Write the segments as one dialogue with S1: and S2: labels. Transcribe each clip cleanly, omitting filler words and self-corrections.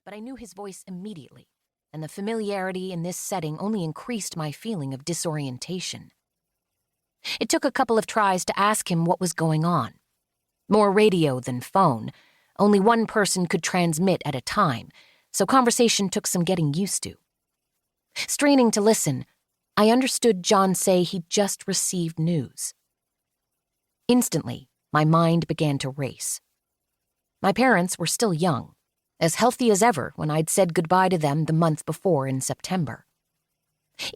S1: but I knew his voice immediately, and the familiarity in this setting only increased my feeling of disorientation. It took a couple of tries to ask him what was going on. More radio than phone. Only one person could transmit at a time, so conversation took some getting used to. Straining to listen, I understood John say he'd just received news. Instantly, my mind began to race. My parents were still young, as healthy as ever when I'd said goodbye to them the month before in September.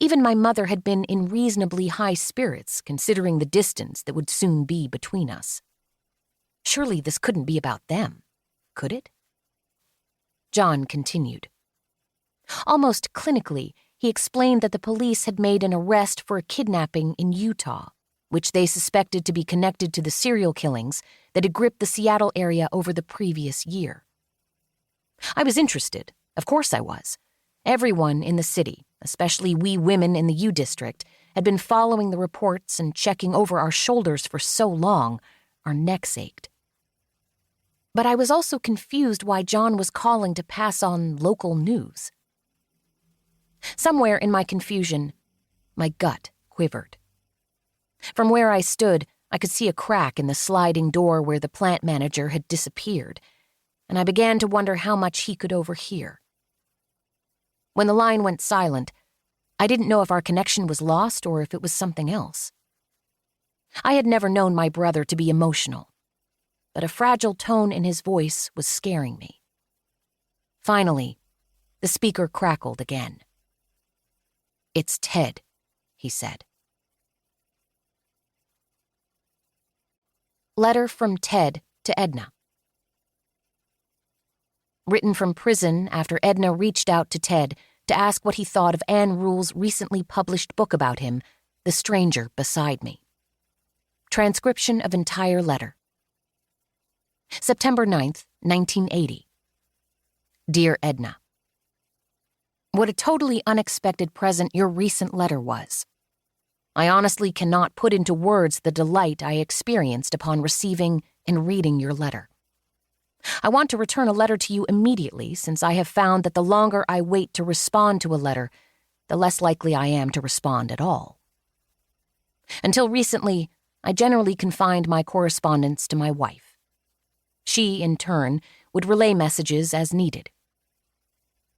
S1: Even my mother had been in reasonably high spirits considering the distance that would soon be between us. Surely this couldn't be about them, could it? John continued. Almost clinically, he explained that the police had made an arrest for a kidnapping in Utah, which they suspected to be connected to the serial killings that had gripped the Seattle area over the previous year. I was interested. Of course I was. Everyone in the city, especially we women in the U District, had been following the reports and checking over our shoulders for so long, our necks ached. But I was also confused why John was calling to pass on local news. Somewhere in my confusion, my gut quivered. From where I stood, I could see a crack in the sliding door where the plant manager had disappeared, and I began to wonder how much he could overhear. When the line went silent, I didn't know if our connection was lost or if it was something else. I had never known my brother to be emotional, but a fragile tone in his voice was scaring me. Finally, the speaker crackled again. "It's Ted," he said. Letter from Ted to Edna. Written from prison after Edna reached out to Ted to ask what he thought of Anne Rule's recently published book about him, The Stranger Beside Me. Transcription of entire letter. September 9th, 1980. Dear Edna, what a totally unexpected present your recent letter was. I honestly cannot put into words the delight I experienced upon receiving and reading your letter. I want to return a letter to you immediately, since I have found that the longer I wait to respond to a letter, the less likely I am to respond at all. Until recently, I generally confined my correspondence to my wife. She, in turn, would relay messages as needed.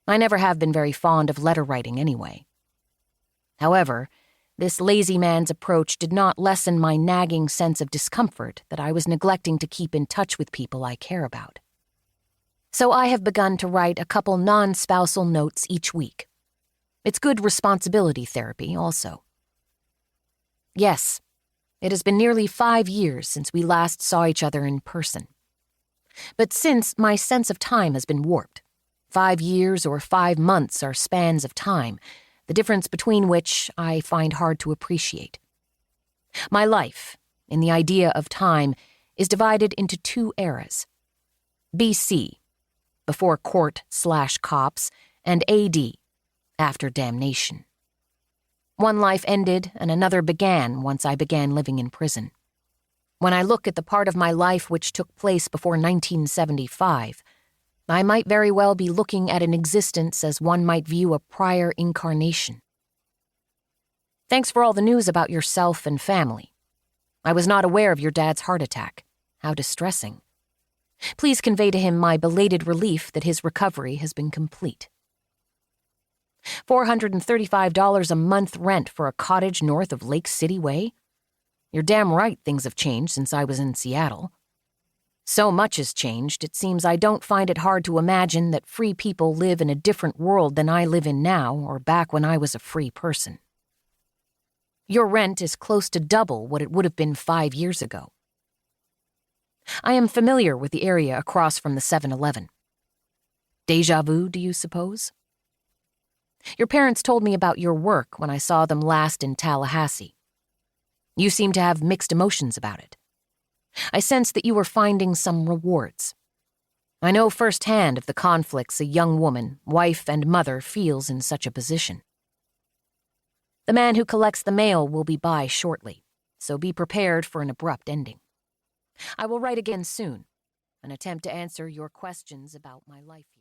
S1: I never have been very fond of letter writing anyway. However, this lazy man's approach did not lessen my nagging sense of discomfort that I was neglecting to keep in touch with people I care about. So I have begun to write a couple non-spousal notes each week. It's good responsibility therapy, also. Yes, it has been nearly 5 years since we last saw each other in person. But since, my sense of time has been warped. 5 years or 5 months are spans of time, the difference between which I find hard to appreciate. My life, in the idea of time, is divided into 2 eras. BC, before court/cops, and AD, after damnation. One life ended and another began once I began living in prison. When I look at the part of my life which took place before 1975, I might very well be looking at an existence as one might view a prior incarnation. Thanks for all the news about yourself and family. I was not aware of your dad's heart attack. How distressing. Please convey to him my belated relief that his recovery has been complete. $435 a month rent for a cottage north of Lake City Way? You're damn right things have changed since I was in Seattle. So much has changed, it seems I don't find it hard to imagine that free people live in a different world than I live in now or back when I was a free person. Your rent is close to double what it would have been 5 years ago. I am familiar with the area across from the 7-Eleven. Deja vu, do you suppose? Your parents told me about your work when I saw them last in Tallahassee. You seem to have mixed emotions about it. I sense that you were finding some rewards. I know firsthand of the conflicts a young woman, wife and mother, feels in such a position. The man who collects the mail will be by shortly, so be prepared for an abrupt ending. I will write again soon, and attempt to answer your questions about my life here.